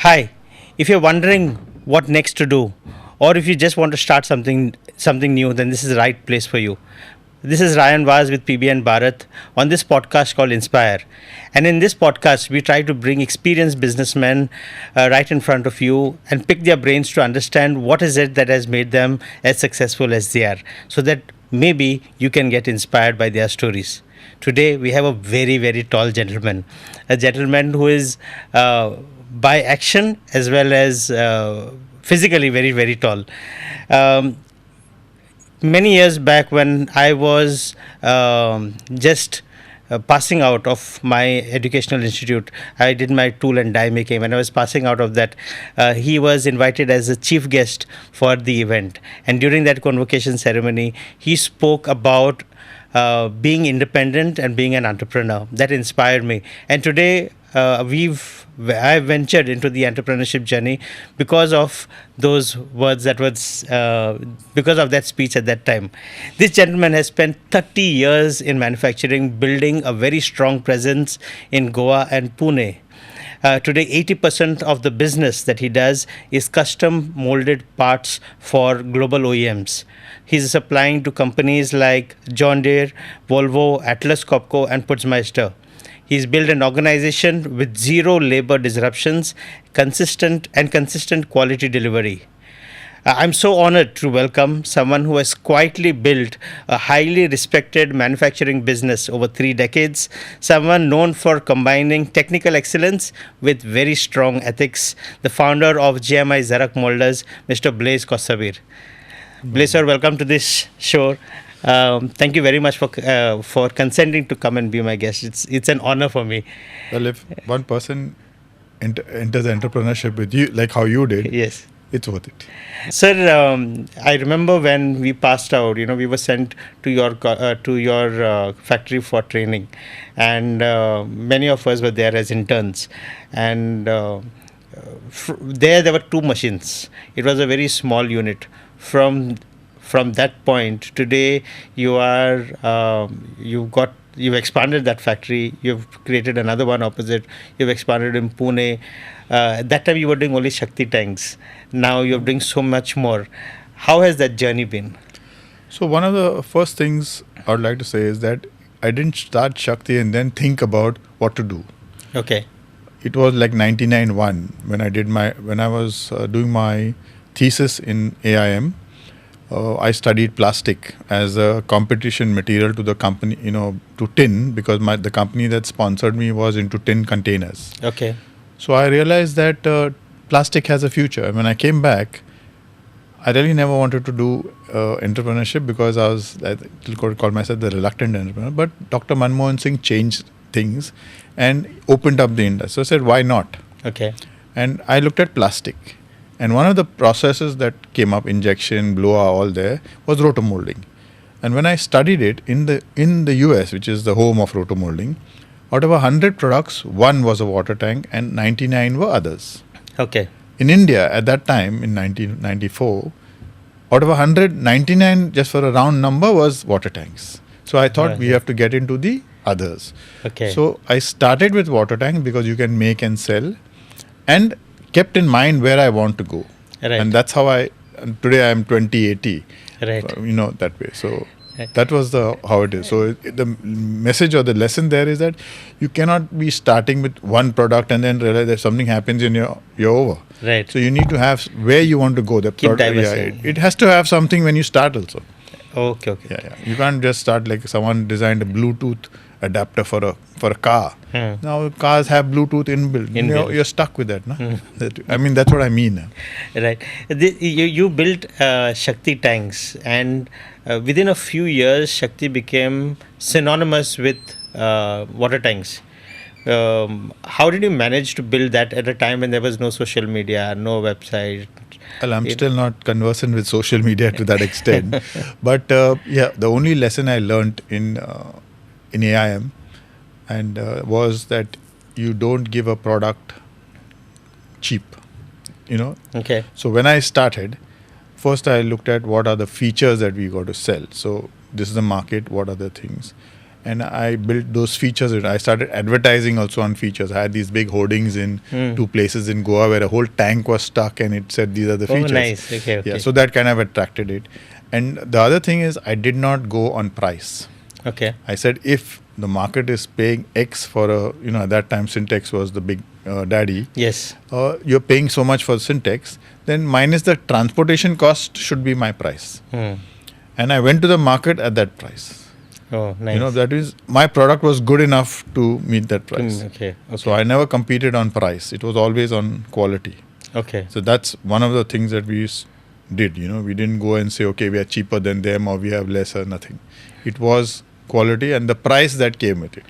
Hi, if you're wondering what next to do, or if you just want to start something new, then this is the right place for you. This is Ryan Vaz with PB and Bharat on this podcast called Inspire. And in this podcast, we try to bring experienced businessmen right in front of you and pick their brains to understand what is it that has made them as successful as they are, so that maybe you can get inspired by their stories. Today, we have a very, very tall gentleman, a gentleman who is by action as well as physically very, very tall. Um, Many years back, when I was just passing out of my educational institute, I did my tool and die making. When I was passing out of that, he was invited as a chief guest for the event. And during that convocation ceremony, he spoke about being independent and being an entrepreneur. That inspired me. And today, I've ventured into the entrepreneurship journey because of those words because of that speech at that time. This gentleman has spent 30 years in manufacturing, building a very strong presence in Goa and Pune. Today, 80% of the business that he does is custom molded parts for global OEMs. He's supplying to companies like John Deere, Volvo, Atlas Copco, and Putzmeister. He's built an organization with zero labor disruptions, consistent quality delivery. I'm so honored to welcome someone who has quietly built a highly respected manufacturing business over 3 decades, someone known for combining technical excellence with very strong ethics, the founder of GMI Zarhak Moulders, Mr. Blaise Costabir. Blaise, sir, welcome to this show. Thank you very much for consenting to come and be my guest. It's an honor for me. Well, if one person enters entrepreneurship with you, like how you did, Yes. it's worth it. Sir, I remember when we passed out, we were sent to your factory for training, and many of us were there as interns. And there were 2 machines. It was a very small unit. From that point, today you've expanded that factory. You've created another one opposite. You've expanded in Pune. At that time, you were doing only Shakti tanks. Now you're doing so much more. How has that journey been? So one of the first things I would like to say is that I didn't start Shakti and then think about what to do. Okay. It was like 99-1 when I was doing my thesis in AIM. I studied plastic as a competition material to the company, to tin, because the company that sponsored me was into tin containers. Okay. So I realized that plastic has a future. When I came back, I really never wanted to do entrepreneurship because I call myself the reluctant entrepreneur. But Dr. Manmohan Singh changed things and opened up the industry. So I said, why not? Okay. And I looked at plastic. And one of the processes that came up, injection, blower, all there, was rotomolding. And when I studied it in the US, which is the home of rotomolding, out of 100 products, 1 was a water tank and 99 were others. Okay. In India, at that time, in 1994, out of 100, 99, just for a round number, was water tanks. So I thought we have to get into the others. Okay. So I started with water tanks because you can make and sell, and kept in mind where I want to go. Right. And that's how today I am 2080. Right. That way. So that was how it is. So the message or the lesson there is that you cannot be starting with one product and then realize that something happens and you're over. Right. So you need to have where you want to go. The Keep product, diversifying. it has to have something when you start also. Okay. Yeah. You can't just start like someone designed a Bluetooth adapter for a car. Now cars have Bluetooth inbuilt. You're stuck with that. No? I mean, that's what I mean. Right. You built Shakti tanks, and within a few years, Shakti became synonymous with water tanks. How did you manage to build that at a time when there was no social media, no website? Well, I'm still not conversant with social media to that extent. But the only lesson I learned in AIM was that you don't give a product cheap. Okay. So when I started, first I looked at what are the features that we got to sell. So this is the market, what are the things. and I built those features. I started advertising also on features. I had these big hoardings in two places in Goa where a whole tank was stuck and it said these are the features. Oh, nice. Okay. Yeah, so that kind of attracted it. And the other thing is I did not go on price. Okay. I said if the market is paying X for a, at that time Syntex was the big daddy. Yes. You're paying so much for Syntex, then minus the transportation cost should be my price. And I went to the market at that price. Oh, nice. That is, my product was good enough to meet that price. Okay. So I never competed on price. It was always on quality. Okay. So that's one of the things that we did. We didn't go and say, okay, we are cheaper than them or we have less or nothing. It was quality and the price that came with it.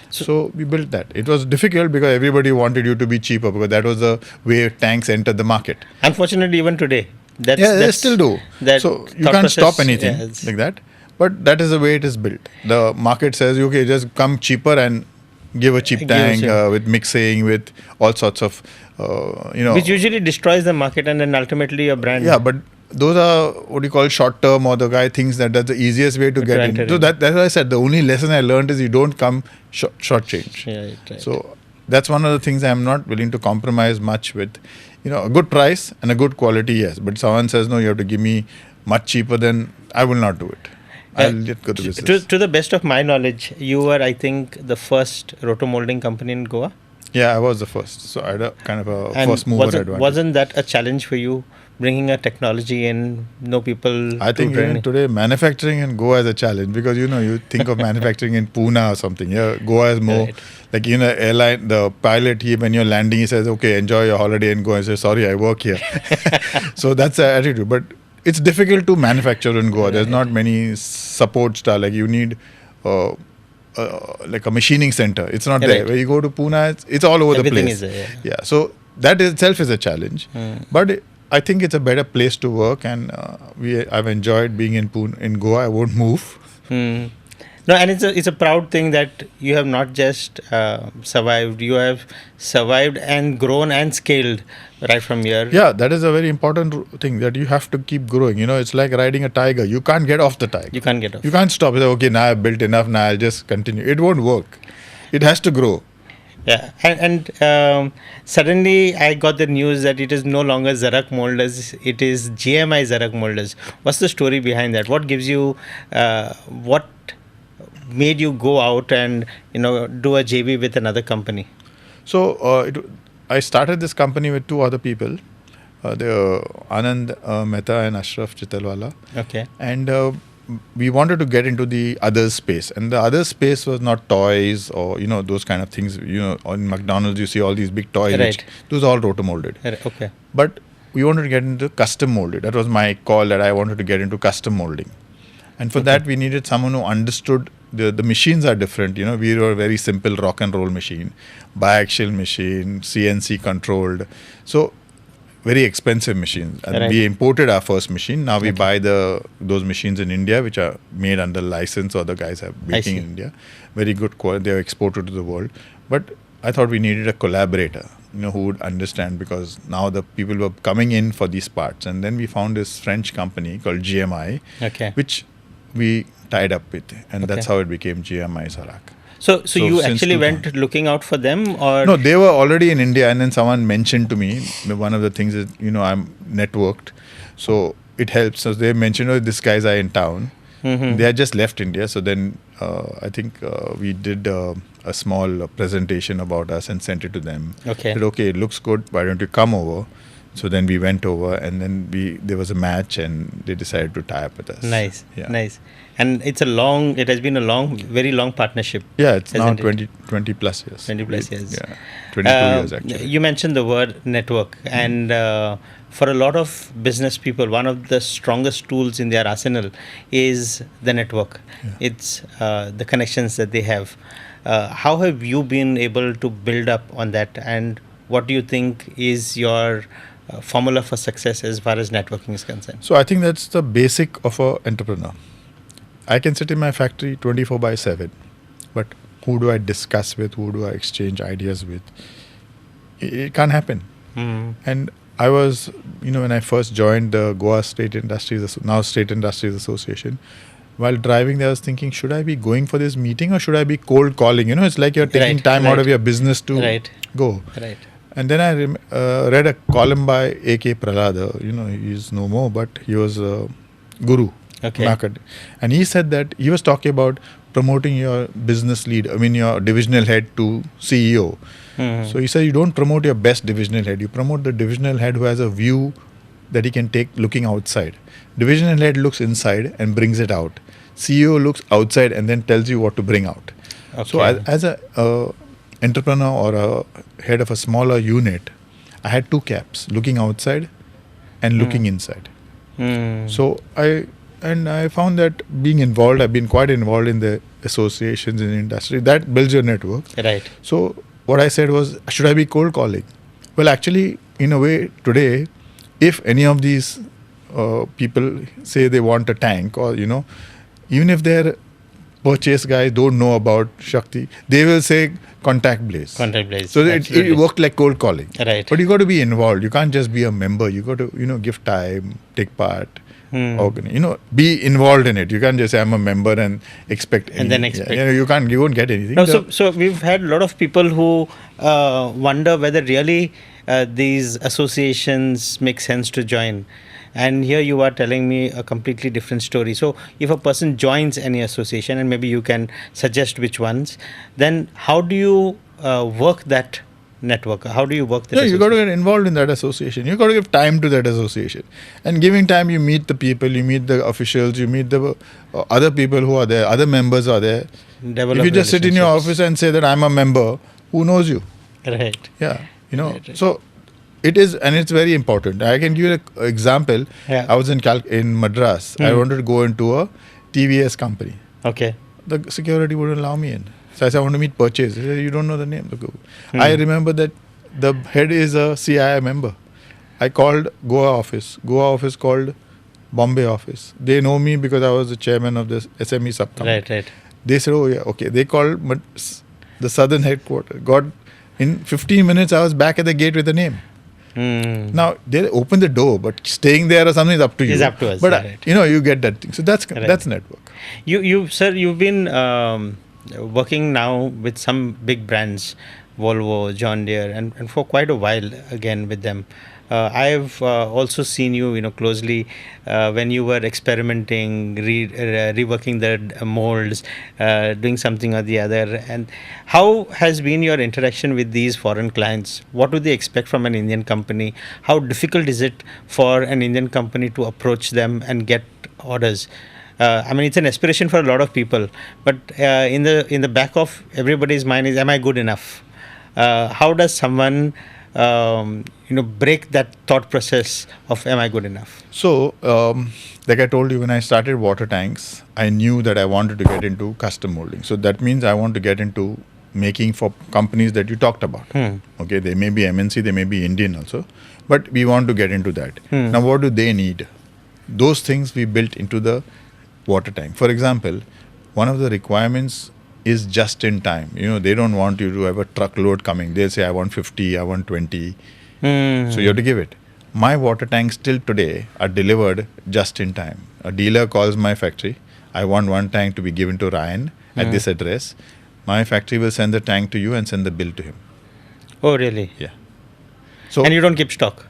So we built that. It was difficult because everybody wanted you to be cheaper because that was the way tanks entered the market. Unfortunately, even today. They still do. So you can't stop anything like that. But that is the way it is built. The market says, okay, just come cheaper and give a cheap tank with mixing, with all sorts of, Which usually destroys the market and then ultimately a brand. Yeah, but those are what you call short term, or the guy thinks that that's the easiest way to get in. So that's why I said the only lesson I learned is you don't come short change. Yeah, right. So that's one of the things I'm not willing to compromise much with. A good price and a good quality, yes. But someone says, no, you have to give me much cheaper, then I will not do it. I'll get go to business. To the best of my knowledge, you were, I think, the first roto-molding company in Goa. Yeah, I was the first. So I had a kind of a first mover advantage. Wasn't that a challenge for you, bringing a technology in, people? I think even today, manufacturing in Goa is a challenge because, you think of manufacturing in Pune or something. Yeah, Goa is more like, airline, the pilot, when you're landing, he says, okay, enjoy your holiday and go. And say, sorry, I work here. So that's the attitude. But it's difficult to manufacture in Goa. There's not many support staff. Like you need like a machining center. It's not there. Where you go to Pune, it's all over Everything the place. Is there, yeah. So that itself is a challenge. But I think it's a better place to work, and I've enjoyed being in Pune. In Goa, I won't move. No, and it's a proud thing that you have not just survived. You have survived and grown and scaled right from here. Yeah, that is a very important thing, that you have to keep growing. It's like riding a tiger. You can't get off the tiger. You can't get off. You can't stop. Okay, now I've built enough. Now I'll just continue. It won't work. It has to grow. Yeah, and suddenly I got the news that it is no longer Zarhak Moulders, it is GMI Zarhak Moulders. What's the story behind that? What gives you, what made you go out and do a JV with another company? So I started this company with two other people, Anand Mehta and Ashraf Chittalwala. Okay. And we wanted to get into the other space, and the other space was not toys or those kind of things. On McDonald's you see all these big toys. Right. Those are all roto-molded. Okay. But we wanted to get into custom molded. That was my call, that I wanted to get into custom molding. And for that we needed someone who understood the machines are different. We were a very simple rock and roll machine, biaxial machine, CNC controlled. So very expensive machines. And we imported our first machine. Now we buy those machines in India, which are made under license, or the guys are making in India. Very good quality. They are exported to the world. But I thought we needed a collaborator, who would understand, because now the people were coming in for these parts. And then we found this French company called GMI, which we tied up with. And that's how it became GMI Zarhak. So you actually went looking out for them, or? No, they were already in India, and then someone mentioned to me, one of the things is, I'm networked, so it helps. So they mentioned, these guys are in town. They had just left India. So then I think we did a small presentation about us and sent it to them. Said, okay, it looks good. Why don't you come over? So then we went over, and then there was a match, and they decided to tie up with us. Nice. And it has been a very long partnership. Yeah, it's now 20 plus years. 20 plus years. Yeah, 22 years actually. You mentioned the word network, and for a lot of business people, one of the strongest tools in their arsenal is the network. It's the connections that they have. How have you been able to build up on that, and what do you think is your formula for success as far as networking is concerned? So I think that's the basic of an entrepreneur. I can sit in my factory 24/7, but who do I discuss with? Who do I exchange ideas with? It can't happen. And I was, when I first joined the Goa State Industries, now State Industries Association, while driving there, I was thinking, should I be going for this meeting or should I be cold calling? It's like you're taking time out of your business to go. Right. And then I read a column by A.K. Prahlada. He's no more, but he was a guru. Okay. And he said that he was talking about promoting your business lead, your divisional head to CEO. Mm-hmm. So he said you don't promote your best divisional head. You promote the divisional head who has a view that he can take looking outside. Divisional head looks inside and brings it out. CEO looks outside and then tells you what to bring out. Okay. So as a entrepreneur or a head of a smaller unit, I had two caps, looking outside and looking inside. So I found that being involved, I've been quite involved in the associations in the industry. That builds your network. Right. So what I said was, should I be cold calling? Well, actually, in a way, today, if any of these people say they want a tank or, even if their purchase guys don't know about Shakti, they will say, contact Blaise. So it worked like cold calling. Right. But you got to be involved. You can't just be a member. You got to, give time, take part. Be involved in it. You can't just say I'm a member and expect anything. And then expect. You won't get anything. No, so we've had a lot of people who wonder whether really these associations make sense to join. And here you are telling me a completely different story. So if a person joins any association, and maybe you can suggest which ones, then how do you work that network? How do you work that? You got to get involved in that association. You got to give time to that association. And giving time, you meet the people, you meet the officials, you meet the other people who are there, other members are there. Develop if you just sit in your office and say that I'm a member, who knows you? Right. Yeah. Right. So it is, and it's very important. I can give you an example. Yeah. I was in Madras. I wanted to go into a TVS company. Okay. The security wouldn't allow me in. So I said, I want to meet purchase. He said, you don't know the name. I remember that the head is a CII member. I called Goa office. Goa office called Bombay office. They know me because I was the chairman of the SME subcommittee. Right. They said, oh yeah, okay. They called the southern headquarters. In 15 minutes, I was back at the gate with the name. Now, they open the door, but staying there or something is up to you. It's up to us. But, you get that thing. So that's network. You've been working now with some big brands, Volvo, John Deere, and for quite a while again with them. I've also seen you, closely when you were experimenting, reworking the molds, doing something or the other. And how has been your interaction with these foreign clients? What do they expect from an Indian company? How difficult is it for an Indian company to approach them and get orders? It's an aspiration for a lot of people, but in the back of everybody's mind is, am I good enough? How does someone break that thought process of am I good enough? So, like I told you, when I started water tanks, I knew that I wanted to get into custom molding. So that means I want to get into making for companies that you talked about. Okay, they may be MNC, they may be Indian also, but we want to get into that. Now, what do they need? Those things we built into the water tank. For example, one of the requirements is just in time. They don't want you to have a truckload coming. They'll say, I want 50, I want 20. So you have to give it. My water tanks till today are delivered just in time. A dealer calls my factory. I want one tank to be given to Ryan at this address. My factory will send the tank to you and send the bill to him. Oh, really? Yeah. So and you don't keep stock?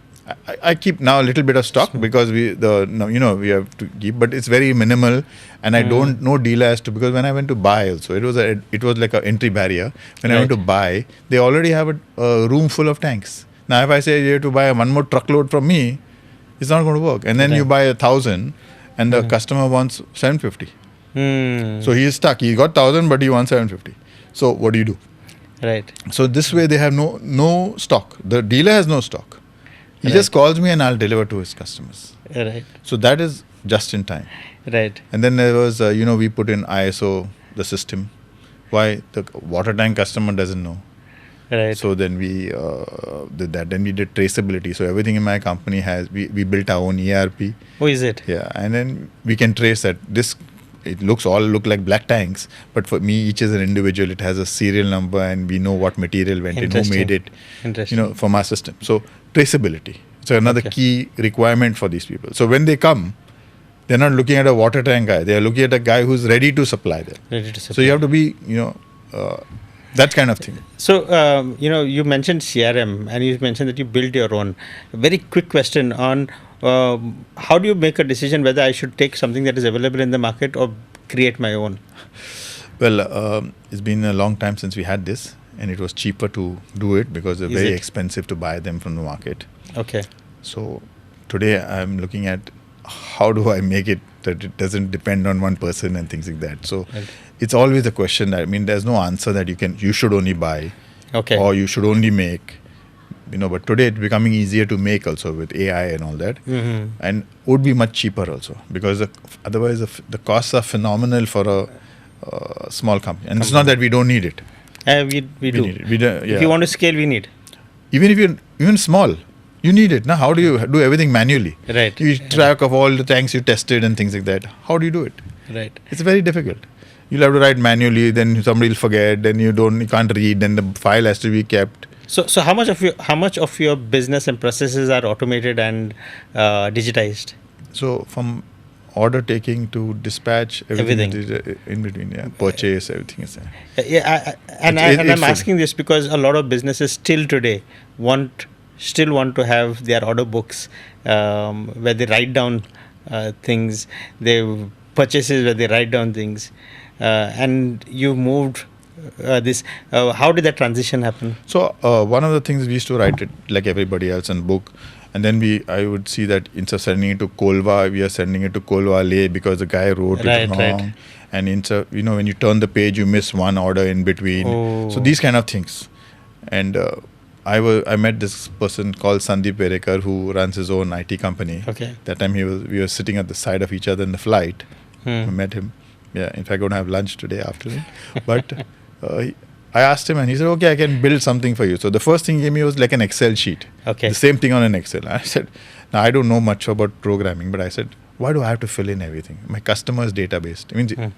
I keep now a little bit of stock because we have to keep, but it's very minimal, and I don't know dealer as to, because when I went to buy also, it was like an entry barrier. When I went to buy, they already have a room full of tanks. Now if I say you have to buy one more truckload from me, it's not going to work. And then you buy 1,000, and the customer wants 750. So he is stuck. He got 1,000, but he wants 750. So what do you do? Right. So this way they have no stock. The dealer has no stock. He just calls me and I'll deliver to his customers. Right. So that is just in time. Right. And then there was, we put in ISO, the system. Why? The water tank customer doesn't know. Right. So then we did that. Then we did traceability. So everything in my company we built our own ERP. Oh, is it? Yeah. And then we can trace that it all look like black tanks, but for me, each is an individual. It has a serial number, and we know what material went in, who made it. Interesting. From our system. So traceability. So another key requirement for these people. So when they come, They're not looking at a water tank guy. They are looking at a guy who's ready to supply them. Ready to supply. So you have to be, that kind of thing. So, you mentioned CRM and you mentioned that you built your own. A very quick question on how do you make a decision whether I should take something that is available in the market or create my own? Well, it's been a long time since we had this, and it was cheaper to do it because they're very expensive to buy them from the market. Okay. So today I'm looking at how do I make it that it doesn't depend on one person and things like that. So it's always a question. I mean, there's no answer that you should only buy, or you should only make. But today it's becoming easier to make also with AI and all that, and would be much cheaper also because otherwise the costs are phenomenal for a small company. And it's not that we don't need it. We do. Need it. If you want to scale, we need. Even small, you need it. Now, how do you do everything manually? Right. You track of all the tanks you tested and things like that. How do you do it? Right. It's very difficult. You'll have to write manually. Then somebody will forget. Then you can't read. Then the file has to be kept. So how much of your business and processes are automated and digitized? So from order taking to dispatch, everything. Is in between. Yeah, purchase, everything is there. I'm asking this because a lot of businesses still today want to have their order books where they write down things. They purchases where they write down things, and you moved. How did that transition happen? So one of the things we used to write it like everybody else in book, and then I would see that instead of sending it to Kolva, we are sending it to Kolva Leh because the guy wrote it wrong. Right. And instead, when you turn the page, you miss one order in between. Oh. So these kind of things. And I met this person called Sandeep Verekar who runs his own IT company. Okay. That time we were sitting at the side of each other in the flight. I met him. Yeah, in fact, I'm going to have lunch today afternoon. But I asked him and he said, okay, I can build something for you. So the first thing he gave me was like an Excel sheet. Okay. The same thing on an Excel. I said, now I don't know much about programming, but I said, why do I have to fill in everything? My customer is database.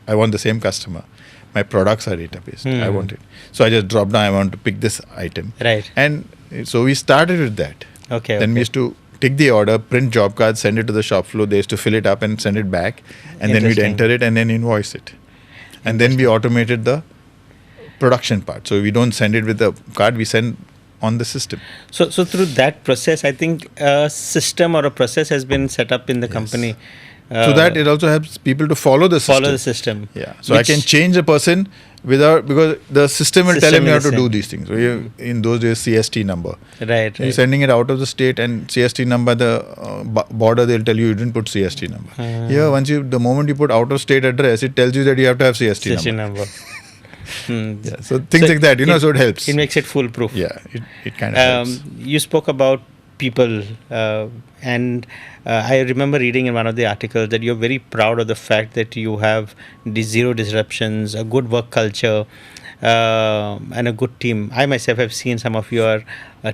I want the same customer. My products are database. I want it. So I just dropped down, I want to pick this item. Right. And so we started with that. Okay. Then we used to take the order, print job cards, send it to the shop floor. They used to fill it up and send it back. And then we'd enter it and then invoice it. And then we automated the production part. So we don't send it with the card, we send on the system. So through that process, I think a system or a process has been set up in the company. So that it also helps people to follow the system. Follow the system. Yeah. So I can change a person because the system will tell him you have to do these things. So in those days, CST number. Right. You're sending it out of the state and CST number, the border, they'll tell you didn't put CST number. Yeah, the moment you put out of state address, it tells you that you have to have CST number. Yeah, so things like that, so it helps. It makes it foolproof. Yeah, it kind of helps. You spoke about people, and I remember reading in one of the articles that you're very proud of the fact that you have the zero disruptions, a good work culture, and a good team. I myself have seen some of your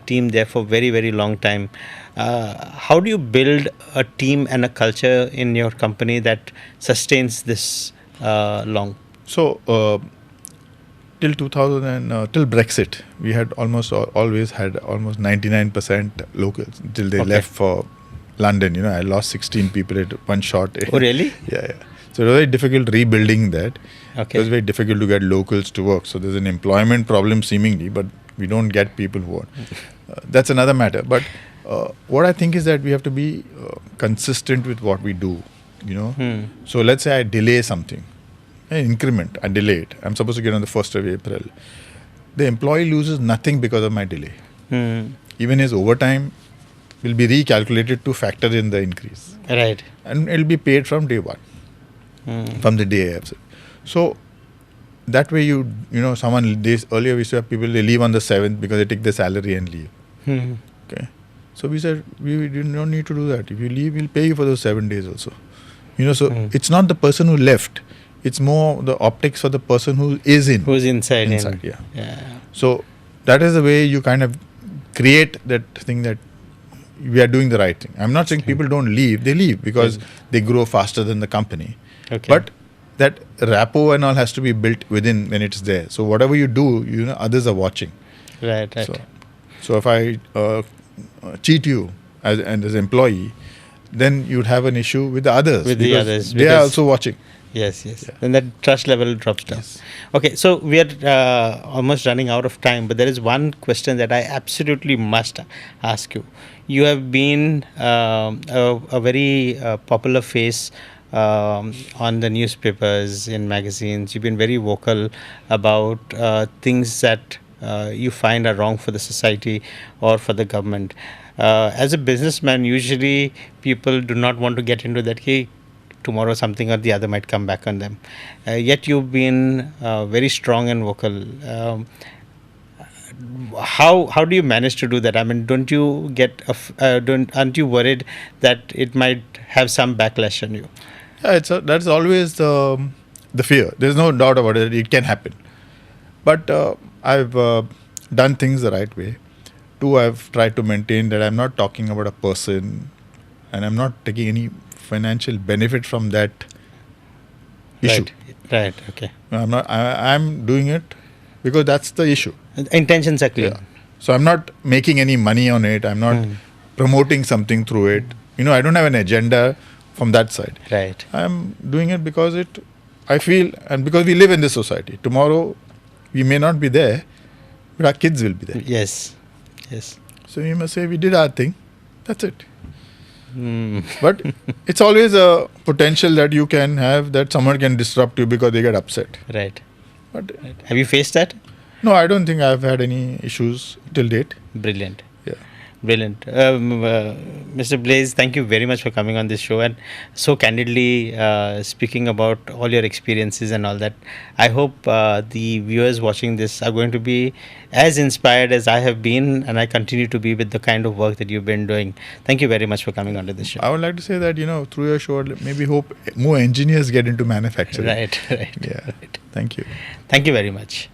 team there for very, very long time. How do you build a team and a culture in your company that sustains this long? So, till 2000 till Brexit, we had always had almost 99% locals until they left for London. I lost 16 people at one shot. Oh, really? Yeah. So it was very difficult rebuilding that. Okay. It was very difficult to get locals to work. So there's an employment problem seemingly, but we don't get people who want. That's another matter. But what I think is that we have to be consistent with what we do. So let's say I delay something. Increment, I delay it. I'm supposed to get on the 1st of April. The employee loses nothing because of my delay. Even his overtime will be recalculated to factor in the increase. Right. And it'll be paid from day one, from the day I have said. So that way earlier we used to have people, they leave on the 7th because they take their salary and leave. Okay. So we said, we don't need to do that. If you leave, we'll pay you for those 7 days also. It's not the person who left. It's more the optics for the person who is in. Who's inside. Yeah. So that is the way you kind of create that thing that we are doing the right thing. I'm not saying people don't leave. They leave because they grow faster than the company. Okay. But that rapport and all has to be built within when it's there. So whatever you do, others are watching. Right. So if I cheat you as an employee, then you'd have an issue with the others. With the because others, they are because- also watching. Yes, yes. Yeah. Then that trust level drops down. Yes. Okay, so we are almost running out of time, but there is one question that I absolutely must ask you. You have been a very popular face on the newspapers, in magazines. You've been very vocal about things that you find are wrong for the society or for the government. As a businessman, usually people do not want to get into that. Hey, tomorrow something or the other might come back on them. Yet you've been very strong and vocal. How do you manage to do that? I mean, don't you get aren't you worried that it might have some backlash on you? Yeah, that's always the fear. There's no doubt about it. It can happen. But I've done things the right way. Two, I've tried to maintain that I'm not talking about a person, and I'm not taking any financial benefit from that issue. Right. Okay. I'm doing it because that's the issue. Intentions are clear. Yeah. So I'm not making any money on it. I'm not promoting something through it. I don't have an agenda from that side. Right. I'm doing it because I feel, and because we live in this society. Tomorrow, we may not be there, but our kids will be there. Yes. So you must say we did our thing. That's it. Mm. But it's always a potential that you can have, that someone can disrupt you because they get upset. Right. But Have you faced that? no, I don't think I've had any issues till date. Brilliant. Yeah. Brilliant. Mr. Blaise, thank you very much for coming on this show and so candidly speaking about all your experiences and all that. I hope the viewers watching this are going to be as inspired as I have been, and I continue to be, with the kind of work that you've been doing. Thank you very much for coming on to this show. I would like to say that, through your show, maybe hope more engineers get into manufacturing. Right. Yeah. Thank you. Thank you very much.